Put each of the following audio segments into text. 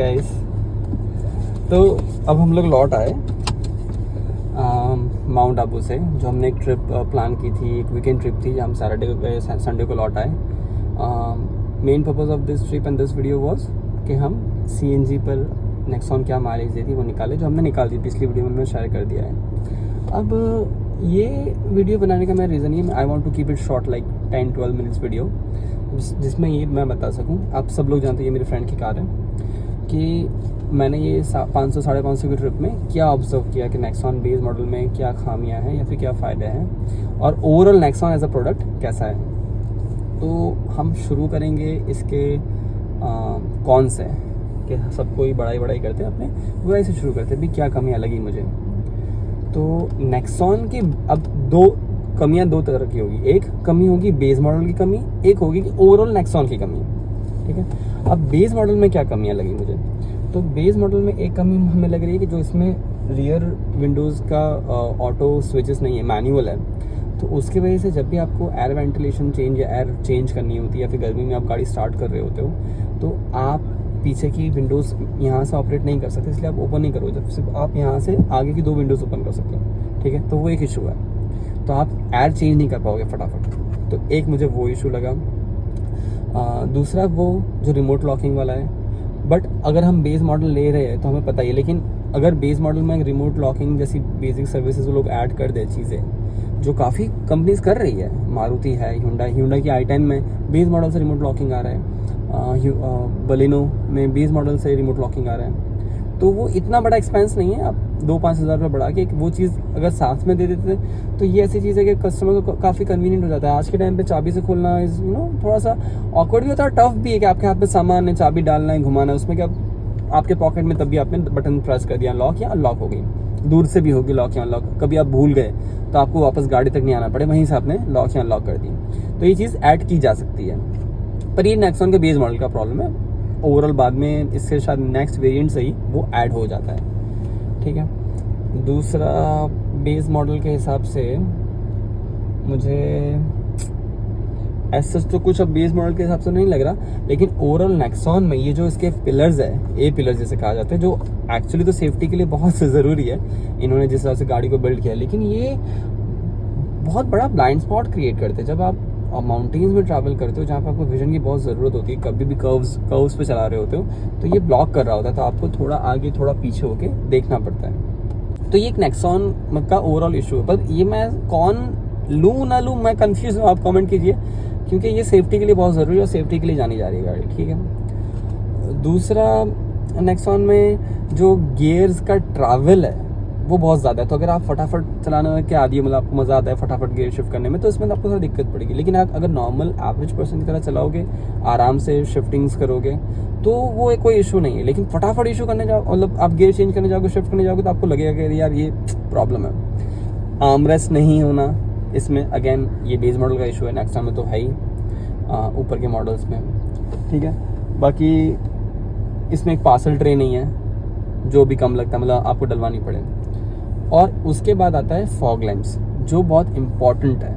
Guys, तो अब हम लोग लौट आए माउंट आबू से, जो हमने एक ट्रिप प्लान की थी, एक वीकेंड ट्रिप थी, जहाँ हम सैटरडे संडे को लौट आए। Main purpose of this trip and this video was कि हम CNG पर नेक्सॉन क्या माइलेज देती वो निकाले, जो हमने निकाल दी पिछली वीडियो में मैंने शेयर कर दिया है। अब ये वीडियो बनाने का मेरा रीज़न ये, I want to keep it short, like 10-12 minutes video, जिसमें ये मैं बता सकूं। आप सब लोग जानते हैं ये मेरे फ्रेंड की कार है, कि मैंने ये 500-550 की ट्रिप में क्या ऑब्जर्व किया कि नेक्सॉन बेस मॉडल में क्या खामियां हैं या फिर क्या फ़ायदे हैं, और overall Nexon as a product कैसा है। तो हम शुरू करेंगे इसके कौन से, कि सब कोई बड़ाई करते हैं, अपने बुराई से शुरू करते हैं भी क्या कमियां लगी मुझे। तो नेक्सॉन की अब कमियां दो तरह की होगी, एक कमी होगी बेस मॉडल की कमी, एक होगी कि ओवरऑल नेक्सॉन की कमी, ठीक है। अब बेस मॉडल में क्या कमियां लगी मुझे, तो बेस मॉडल में एक कमी हमें लग रही है कि जो इसमें रियर विंडोज़ का ऑटो स्विचेस नहीं है, मैनुअल है, तो उसकी वजह से जब भी आपको एयर वेंटिलेशन चेंज या एयर चेंज करनी होती है, या फिर गर्मी में आप गाड़ी स्टार्ट कर रहे होते हो, तो आप पीछे की विंडोज़ यहाँ से ऑपरेट नहीं कर सकते, इसलिए आप ओपन नहीं करो, जब सिर्फ आप यहाँ से आगे की 2 विंडोज़ ओपन कर सकते हो, ठीक है। तो वो एक इशू है, तो आप एयर चेंज नहीं कर पाओगे फटाफट। तो एक मुझे वो इशू लगा। दूसरा वो जो रिमोट लॉकिंग वाला है, बट अगर हम बेस मॉडल ले रहे हैं तो हमें पता ही है, लेकिन अगर बेस मॉडल में रिमोट लॉकिंग जैसी बेसिक सर्विसेज वो लोग ऐड कर दे, चीज़ें जो काफ़ी कंपनीज कर रही है, मारुति है, ह्यूंडई की i10 में बेस मॉडल से रिमोट लॉकिंग आ रहा है, बलिनो में बेस मॉडल से रिमोट लॉकिंग आ रहा है, तो वो इतना बड़ा एक्सपेंस नहीं है। आप 2-5 हज़ार रुपये बढ़ा के वो चीज़ अगर साथ में दे देते तो ये ऐसी चीज़ है कि कस्टमर को काफ़ी कन्वीनियंट हो जाता है। आज के टाइम पे चाबी से खोलना इज़ थोड़ा सा ऑकवर्ड भी होता है, टफ भी है कि आपके हाथ में सामान है, चाबी डालना है, घुमाना है, उसमें क्या आपके पॉकेट में, तब भी आपने बटन प्रेस कर दिया, लॉक या अनलॉक हो गई, दूर से भी होगी लॉक या अनलॉक। कभी आप भूल गए तो आपको वापस गाड़ी तक नहीं आना पड़े, वहीं से आपने लॉक या अनलॉक कर दी। तो ये चीज़ ऐड की जा सकती है, पर ये नेक्सॉन के बेस मॉडल का प्रॉब्लम है। ओवरऑल बाद में इससे शायद नेक्स्ट वेरिएंट से ही वो ऐड हो जाता है, ठीक है। दूसरा, बेस मॉडल के हिसाब से मुझे ऐसा तो कुछ अब बेस मॉडल के हिसाब से नहीं लग रहा, लेकिन ओवरऑल नेक्सॉन में ये जो इसके पिलर्स है, ए पिलर जैसे कहा जाता है, जो एक्चुअली तो सेफ्टी के लिए बहुत ज़रूरी है, इन्होंने जिस हिसाब से गाड़ी को बिल्ड किया, लेकिन ये बहुत बड़ा ब्लाइंड स्पॉट क्रिएट करते हैं। जब आप माउंटेन्स में ट्रैवल करते हो, जहाँ पर आपको विजन की बहुत ज़रूरत होती है, कभी भी कर्व्स पे चला रहे होते हो, तो ये ब्लॉक कर रहा होता है, तो आपको थोड़ा आगे थोड़ा पीछे होके देखना पड़ता है। तो ये एक नेक्सॉन का ओवरऑल इशू है, पर ये मैं कौन लूँ ना लूँ, मैं कंफ्यूज हूँ, आप कमेंट कीजिए, क्योंकि ये सेफ्टी के लिए बहुत ज़रूरी है और सेफ्टी के लिए जानी जा रही है गाड़ी, ठीक है। दूसरा, नेक्सॉन में जो गियर्स का ट्रैवल है वो बहुत ज़्यादा है, तो अगर आप फटाफट चलाने के आदी, मतलब आपको मज़ा आता है फटाफट गियर शिफ्ट करने में, तो इसमें आपको थोड़ा दिक्कत पड़ेगी। लेकिन आप अगर नॉर्मल एवरेज पर्सन की तरह चलाओगे, आराम से शिफ्टिंग्स करोगे, तो वो एक कोई इशू नहीं है। लेकिन फटाफट इशू करने जाओ, मतलब आप गियर चेंज करने जाओगे, शिफ्ट करने जाओगे, तो आपको लगेगा कि यार ये प्रॉब्लम है। आर्मरेस्ट नहीं होना इसमें, अगेन ये बेस मॉडल का इशू है, नेक्सॉन में तो है ही, ऊपर के मॉडल्स में, ठीक है। बाकी इसमें एक पार्सल ट्रे नहीं है, जो भी कम लगता है, मतलब आपको डलवानी पड़े। और उसके बाद आता है फॉग लैंप्स, जो बहुत इंपॉर्टेंट है,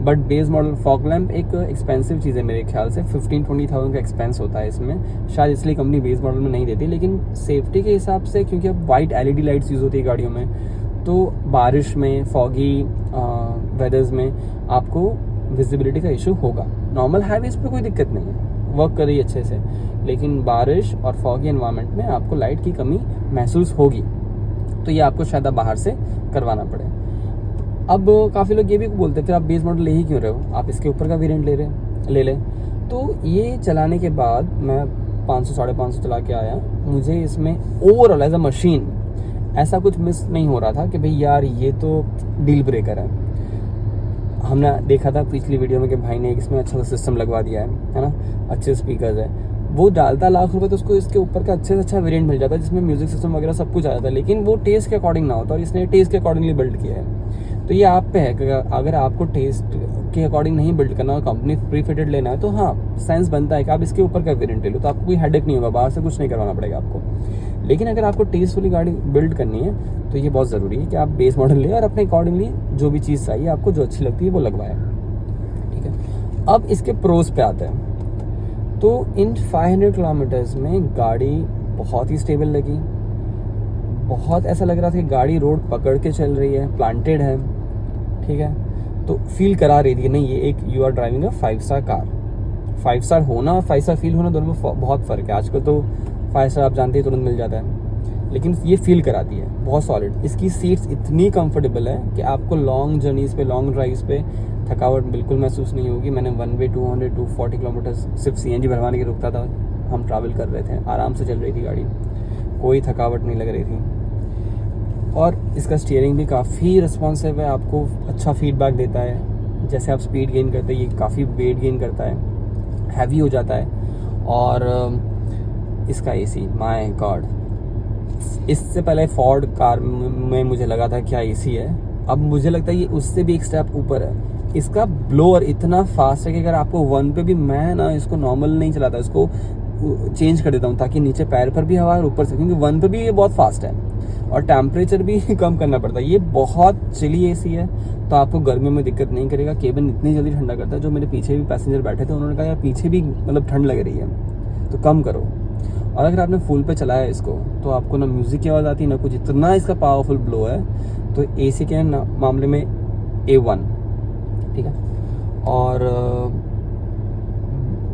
but base model fog lamp एक एक्सपेंसिव चीज़ है मेरे ख्याल से, 15-20,000 का एक्सपेंस होता है इसमें, शायद इसलिए कंपनी बेस मॉडल में नहीं देती। लेकिन सेफ्टी के हिसाब से, क्योंकि अब वाइट LED लाइट्स यूज़ होती है गाड़ियों में, तो बारिश में, फॉगी वेदर्स में आपको विजिबिलिटी का इशू होगा। नॉर्मल हाईवेज पे कोई दिक्कत नहीं है, वर्क कर रही है अच्छे से, लेकिन बारिश और फॉगी एनवायरनमेंट में आपको लाइट की कमी महसूस होगी, तो ये आपको शायद बाहर से करवाना पड़े। अब काफ़ी लोग ये भी बोलते हैं फिर आप बेस मॉडल ले ही क्यों रहे हो, आप इसके ऊपर का वेरिएंट ले लें। तो ये चलाने के बाद मैं 500-550 चला के आया, मुझे इसमें ओवरऑल एज अ मशीन ऐसा कुछ मिस नहीं हो रहा था कि भाई यार ये तो डील ब्रेकर है। हमने देखा था पिछली वीडियो में कि भाई ने इसमें अच्छा सा सिस्टम लगवा दिया है ना, अच्छे स्पीकर्स है, वो डालता लाख रुपए तो उसको इसके ऊपर का अच्छे से अच्छा वेरिएंट मिल जाता है, जिसमें म्यूजिक सिस्टम वगैरह सब कुछ आ जाता है, लेकिन वो टेस्ट के अकॉर्डिंग ना होता, और इसने टेस्ट के अकॉर्डिंगली बिल्ड किया है। तो ये आप पे है कि अगर आपको टेस्ट के अकॉर्डिंग नहीं बिल्ड करना और कंपनी प्री फिटेड लेना है, तो हाँ सेंस बनता है कि आप इसके ऊपर का वेरिएंट ले लो, तो आपको कोई हेडेक नहीं होगा, बाहर से कुछ नहीं करवाना पड़ेगा आपको। लेकिन अगर आपको टेस्टफुली गाड़ी बिल्ड करनी है, तो ये बहुत ज़रूरी है कि आप बेस मॉडल लें और अपने अकॉर्डिंगली जो भी चीज़ चाहिए आपको, जो अच्छी लगती है वो लगवाएं, ठीक है। अब इसके प्रोज पे आते हैं। तो इन 500 किलोमीटर्स में गाड़ी बहुत ही स्टेबल लगी। बहुत ऐसा लग रहा था कि गाड़ी रोड पकड़ के चल रही है, प्लांटेड है, ठीक है। तो फील करा रही थी कि नहीं, ये एक you are driving a 5 star car. 5 star होना और 5 स्टार फील होना दोनों में बहुत फ़र्क है। आजकल तो 5 स्टार आप जानते हैं तुरंत मिल जाता है, लेकिन ये फील कराती है बहुत सॉलिड। इसकी सीट्स इतनी कंफर्टेबल है कि आपको लॉन्ग जर्नीज़ पे, लॉन्ग ड्राइव्स पे थकावट बिल्कुल महसूस नहीं होगी। मैंने 1 वे 240 किलोमीटर सिर्फ CNG भरवाने के रुकता था, हम ट्रैवल कर रहे थे, आराम से चल रही थी गाड़ी, कोई थकावट नहीं लग रही थी। और इसका स्टीयरिंग भी काफ़ी रिस्पॉन्सिव है, आपको अच्छा फीडबैक देता है। जैसे आप स्पीड गेन करते हैं, ये काफ़ी वेट गेन करता है, हैवी हो जाता है। और इसका AC, माय गॉड, इससे पहले फोर्ड कार में मुझे लगा था क्या AC है, अब मुझे लगता है ये उससे भी एक स्टेप ऊपर है। इसका ब्लोअर इतना फास्ट है कि अगर आपको 1 पे भी, मैं ना इसको नॉर्मल नहीं चलाता, इसको चेंज कर देता हूँ ताकि नीचे पैर पर भी हवा और ऊपर से, क्योंकि 1 पे भी ये बहुत फास्ट है और टेम्परेचर भी कम करना पड़ता है। ये बहुत चिली AC है, तो आपको गर्मियों में दिक्कत नहीं करेगा। केबिन इतनी जल्दी ठंडा करता है। जो मेरे पीछे भी पैसेंजर बैठे थे उन्होंने कहा यार पीछे भी मतलब ठंड लग रही है, तो कम करो। और अगर आपने फुल पे चलाया इसको तो आपको ना म्यूज़िक की आवाज़ आती, ना कुछ, इतना इसका पावरफुल ब्लो है। तो AC के मामले में A1, ठीक है। और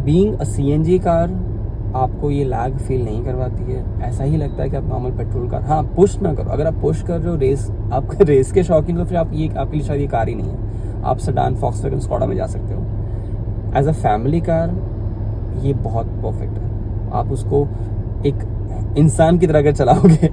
बीइंग अ CNG कार आपको ये लैग फील नहीं करवाती है। ऐसा ही लगता है कि आप नॉर्मल पेट्रोल कार, हाँ पुश ना करो। अगर आप पुश कर रहे हो, रेस, आपके रेस के शौकीन, तो फिर आप ये, आपके लिए शायद ये कार ही नहीं है। आप सेडान, फॉक्सवैगन, स्कोडा में जा सकते हो। एज अ फैमिली कार ये बहुत परफेक्ट है। आप उसको एक इंसान की तरह अगर चलाओगे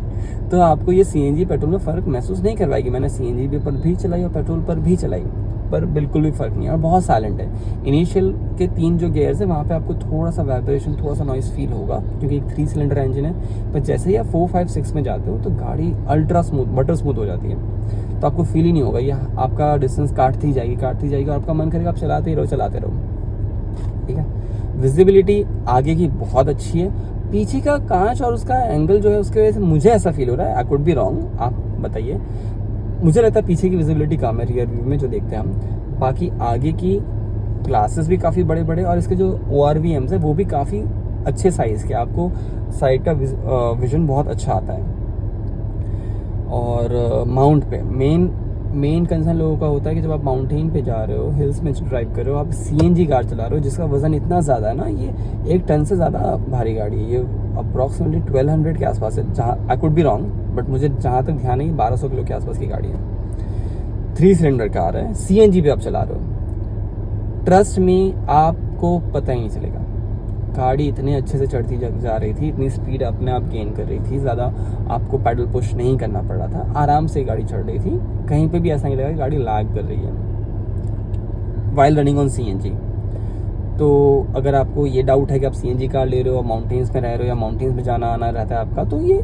तो आपको ये CNG पेट्रोल में फ़र्क महसूस नहीं करवाएगी। मैंने CNG पर भी चलाई और पेट्रोल पर भी चलाई, पर बिल्कुल भी फ़र्क नहीं है और बहुत साइलेंट है। इनिशियल के 3 जो गियर्स है वहाँ पे आपको थोड़ा सा वाइब्रेशन, थोड़ा सा नॉइस फील होगा, क्योंकि एक 3 सिलेंडर इंजन है। पर जैसे ही आप 4, 5, 6 में जाते हो तो गाड़ी अल्ट्रा स्मूथ, बटर स्मूथ हो जाती है। तो आपको फील ही नहीं होगा, ये आपका डिस्टेंस काटती जाएगी और आपका मन करेगा आप चलाते रहो। ठीक है। विजिबिलिटी आगे की बहुत अच्छी है। पीछे का कांच और उसका एंगल जो है उसके वजह से मुझे ऐसा फील हो रहा है, आई कुड बी रॉन्ग, आप बताइए। मुझे लगता है पीछे की विजिबिलिटी कम है रियर व्यू में जो देखते हैं हम। बाकी आगे की ग्लासेस भी काफ़ी बड़े बड़े, और इसके जो ORVMs है वो भी काफ़ी अच्छे साइज़ के, आपको साइड का विजन बहुत अच्छा आता है। और माउंट पे मेन कंसर्न लोगों का होता है कि जब आप माउंटेन पे जा रहे हो, हिल्स में ड्राइव कर रहे हो, आप CNG कार चला रहे हो जिसका वज़न इतना ज़्यादा है ना, ये 1 टन से ज़्यादा भारी गाड़ी है। ये अप्रॉक्सीमेटली 1200 के आसपास है, जहाँ I could be wrong, but मुझे जहाँ तक ध्यान है 1200 किलो के आसपास की गाड़ी है। 3 सिलेंडर कार है, CNG पे आप चला रहे हो। ट्रस्ट में आपको पता ही नहीं चलेगा। गाड़ी इतने अच्छे से चढ़ती जा रही थी, इतनी स्पीड अपने आप गेन कर रही थी, ज़्यादा आपको पैडल पुश नहीं करना पड़ रहा था, आराम से गाड़ी चढ़ रही थी। कहीं पे भी ऐसा नहीं लगा कि गाड़ी लैग कर रही है वाइल रनिंग ऑन CNG। तो अगर आपको ये डाउट है कि आप CNG कार ले रहे हो, माउंटेन्स में रह रहे हो या माउंटेन्स में जाना आना रहता है आपका, तो ये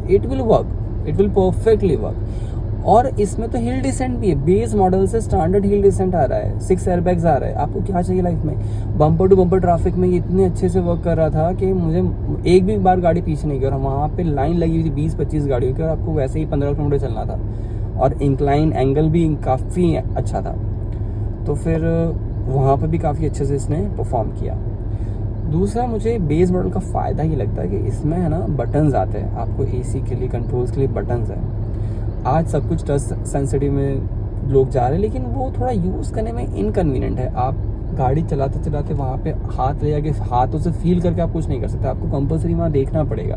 it will work, it will perfectly work. और इसमें तो हिल डिसेंट भी है, बेस मॉडल से स्टैंडर्ड हिल डिसेंट आ रहा है, 6 एयरबैग्स आ रहा है। आपको क्या चाहिए लाइफ में? बम्पर टू बम्पर ट्रैफिक में ये इतने अच्छे से वर्क कर रहा था कि मुझे एक भी बार गाड़ी पीछे नहीं गई। और वहाँ पे लाइन लगी हुई थी 20-25 गाड़ियों की, और आपको वैसे ही 15 किलोमीटर चलना था, और इंक्लाइन एंगल भी काफ़ी अच्छा था। तो फिर वहाँ पर भी काफ़ी अच्छे से इसने परफॉर्म किया। दूसरा, मुझे बेस मॉडल का फ़ायदा ये लगता है कि इसमें है ना बटन्स आते हैं, आपको AC के लिए, कंट्रोल्स के लिए बटन्स हैं। आज सब कुछ टच सेंसिटिव में लोग जा रहे हैं, लेकिन वो थोड़ा यूज़ करने में इनकन्वीनियंट है। आप गाड़ी चलाते चलाते वहाँ पे हाथ ले जाके हाथों से फील करके आप कुछ नहीं कर सकते। आपको कंपल्सरी वहाँ देखना पड़ेगा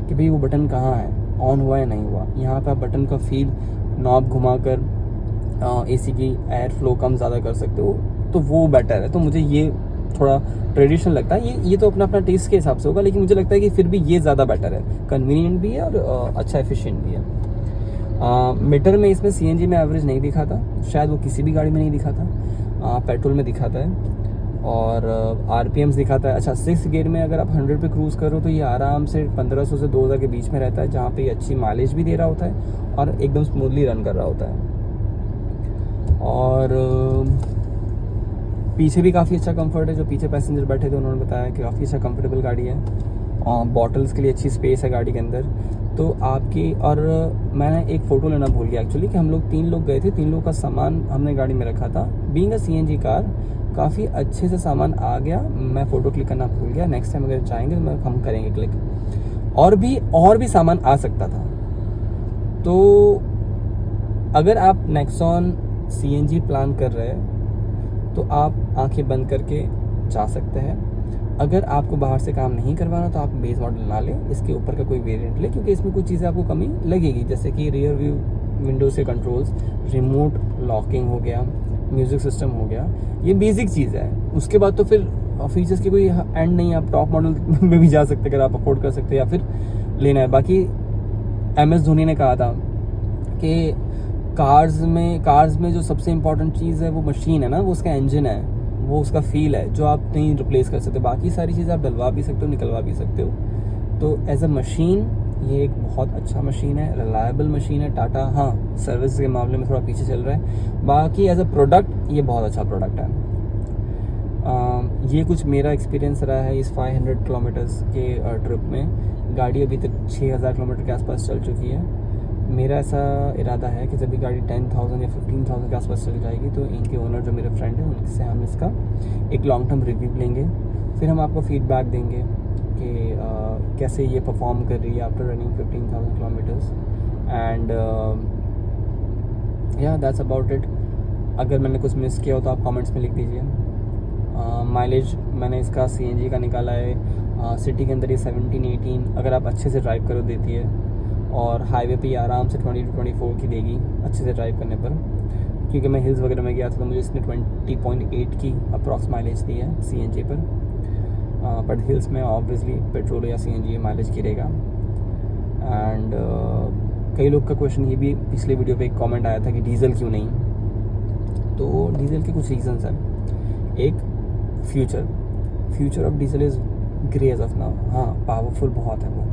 कि भाई वो बटन कहाँ है, ऑन हुआ या नहीं हुआ। यहाँ पे आप बटन का फील नॉब घुमा कर AC की एयर फ्लो कम ज़्यादा कर सकते हो, तो वो बेटर है। तो मुझे ये थोड़ा ट्रेडिशनल लगता है। ये तो अपना टेस्ट के हिसाब से होगा, लेकिन मुझे लगता है कि फिर भी ये ज़्यादा बेटर है, कन्वीनियंट भी है और अच्छा एफिशिएंट भी है। मीटर में इसमें CNG में एवरेज नहीं दिखा था, शायद वो किसी भी गाड़ी में नहीं दिखा था, पेट्रोल में दिखाता है। और RPMs दिखाता है। अच्छा, 6 गियर में अगर आप 100 पे क्रूज़ करो तो ये आराम से 1500 से 2000 के बीच में रहता है, जहाँ पे ये अच्छी माइलेज भी दे रहा होता है और एकदम स्मूथली रन कर रहा होता है। और पीछे भी काफ़ी अच्छा कंफर्ट है। जो पीछे पैसेंजर बैठे थे उन्होंने बताया कि काफ़ी अच्छा कंफर्टेबल गाड़ी है, और बॉटल्स के लिए अच्छी स्पेस है गाड़ी के अंदर। तो आपकी, और मैंने एक फ़ोटो लेना भूल गया एक्चुअली, कि हम लोग 3 लोग गए थे, 3 लोग का सामान हमने गाड़ी में रखा था। बीइंग अ CNG कार काफ़ी अच्छे से सामान आ गया, मैं फ़ोटो क्लिक करना भूल गया। नेक्स्ट टाइम अगर चाहेंगे तो हम करेंगे क्लिक। और भी सामान आ सकता था। तो अगर आप नेक्सॉन CNG प्लान कर रहे हैं तो आप आंखें बंद करके जा सकते हैं। अगर आपको बाहर से काम नहीं करवाना तो आप बेस मॉडल ना लें, इसके ऊपर का कोई वेरिएंट लें, क्योंकि इसमें कुछ चीज़ें आपको कमी लगेगी, जैसे कि रियर व्यू विंडो से कंट्रोल्स, रिमोट लॉकिंग हो गया, म्यूज़िक सिस्टम हो गया, ये बेसिक चीज़ है। उसके बाद तो फिर फीचर्स की कोई एंड नहीं है, आप टॉप मॉडल में भी जा सकते अगर आप अफोर्ड कर सकते हैं या फिर लेना है। बाकी MS धोनी ने कहा था कि कार्स में जो सबसे इम्पोर्टेंट चीज़ है वो मशीन है ना, वो उसका इंजन है, वो उसका फील है जो आप नहीं रिप्लेस कर सकते। बाकी सारी चीज़ें आप डलवा भी सकते हो, निकलवा भी सकते हो। तो एज अ मशीन ये एक बहुत अच्छा मशीन है, रिलायबल मशीन है। टाटा हाँ सर्विस के मामले में थोड़ा पीछे चल रहा है, बाकी एज अ प्रोडक्ट ये बहुत अच्छा प्रोडक्ट है। ये कुछ मेरा एक्सपीरियंस रहा है इस 500 किलोमीटर्स के ट्रिप में। गाड़ी अभी तक 6000 किलोमीटर के आसपास चल चुकी है। मेरा ऐसा इरादा है कि जब भी गाड़ी 10,000 या 15,000 के आसपास चल जाएगी तो इनके ओनर जो मेरे फ्रेंड हैं उनसे हम इसका एक लॉन्ग टर्म रिव्यू लेंगे, फिर हम आपको फीडबैक देंगे कि कैसे ये परफॉर्म कर रही है आफ्टर रनिंग 15,000 किलोमीटर्स। एंड या दैट्स अबाउट इट। अगर मैंने कुछ मिस किया हो तो आप कमेंट्स में लिख दीजिए। माइलेज मैंने इसका CNG का निकाला है, सिटी के अंदर ये 17-18 अगर आप अच्छे से ड्राइव करो देती है, और हाईवे पे ये आराम से 20-24 की देगी अच्छे से ड्राइव करने पर। क्योंकि मैं हिल्स वगैरह में गया था तो मुझे इसने 20.8 की अप्रॉक्स माइलेज दी है CNG पर। बट हिल्स में ऑब्वियसली पेट्रोल या CNG माइलेज गिरेगा। एंड कई लोग का क्वेश्चन ये भी पिछले वीडियो पे एक कमेंट आया था कि डीजल क्यों नहीं, तो डीजल के कुछ रीजंस हैं। एक future of diesel is grey as of now. हाँ पावरफुल बहुत है वो,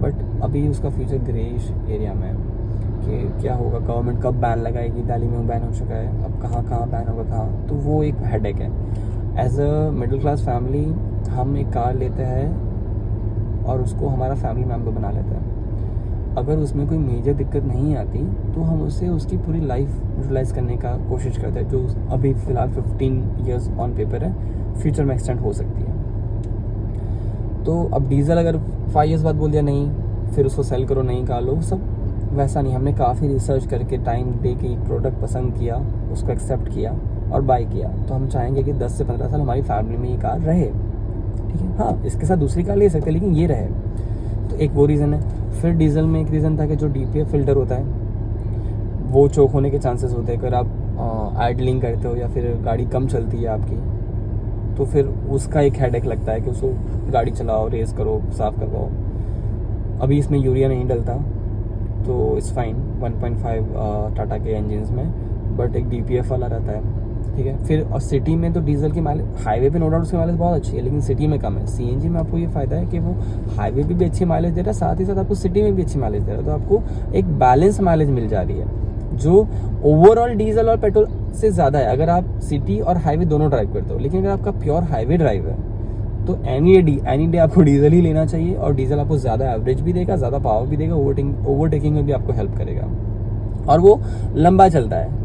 बट अभी उसका फ्यूचर ग्रेइश एरिया में है कि क्या होगा, गवर्नमेंट कब बैन लगाएगी। दिल्ली में बैन हो चुका है, अब कहाँ बैन होगा कहाँ, तो वो एक हेडेक है। As a middle class family हम एक कार लेते हैं और उसको हमारा फैमिली मेम्बर बना लेते हैं। अगर उसमें कोई मेजर दिक्कत नहीं आती तो हम उससे उसकी पूरी लाइफ यूटिलाइज करने का कोशिश करते हैं, जो अभी फ़िलहाल 15 ईयर्स ऑन पेपर है, फ्यूचर में एक्सटेंड हो सकती है। तो अब डीजल अगर 5 ईयर्स बाद बोल दिया नहीं, फिर उसको सेल करो, नहीं निकालो, सब वैसा नहीं। हमने काफ़ी रिसर्च करके टाइम दे के एक प्रोडक्ट पसंद किया, उसको एक्सेप्ट किया और बाय किया। तो हम चाहेंगे कि 10 से 15 साल हमारी फैमिली में ये कार रहे, ठीक है। हाँ इसके साथ दूसरी कार ले सकते हैं लेकिन ये रहे, तो एक वो रीज़न है। फिर डीजल में एक रीज़न था कि जो DPF फिल्टर होता है वो चोक होने के चांसेस होते हैं अगर आप आइडलिंग करते हो या फिर गाड़ी कम चलती है आपकी, तो फिर उसका एक हेडेक लगता है कि उसको गाड़ी चलाओ, रेस करो, साफ़ करवाओ। अभी इसमें यूरिया नहीं डलता तो इट्स फाइन 1.5 टाटा के इंजन्स में, बट एक DPF वाला रहता है, ठीक है। फिर और सिटी में तो डीजल की माइलेज, हाईवे पे नो डाउट उसकी माइलेज बहुत अच्छी है लेकिन सिटी में कम है। CNG में आपको ये फ़ायदा है कि वो हाईवे पे भी अच्छी माइलेज दे रहा है, साथ ही साथ आपको सिटी में भी अच्छी माइलेज दे रहा है। तो आपको एक बैलेंस माइलेज मिल जा रही है जो ओवरऑल डीजल और पेट्रोल से ज़्यादा है अगर आप सिटी और हाईवे दोनों ड्राइव करते हो। लेकिन अगर आपका प्योर हाईवे ड्राइव है तो एनी डे आपको डीजल ही लेना चाहिए, और डीजल आपको ज़्यादा एवरेज भी देगा, ज़्यादा पावर भी देगा, ओवरटेकिंग में भी आपको हेल्प करेगा, और वो लंबा चलता है।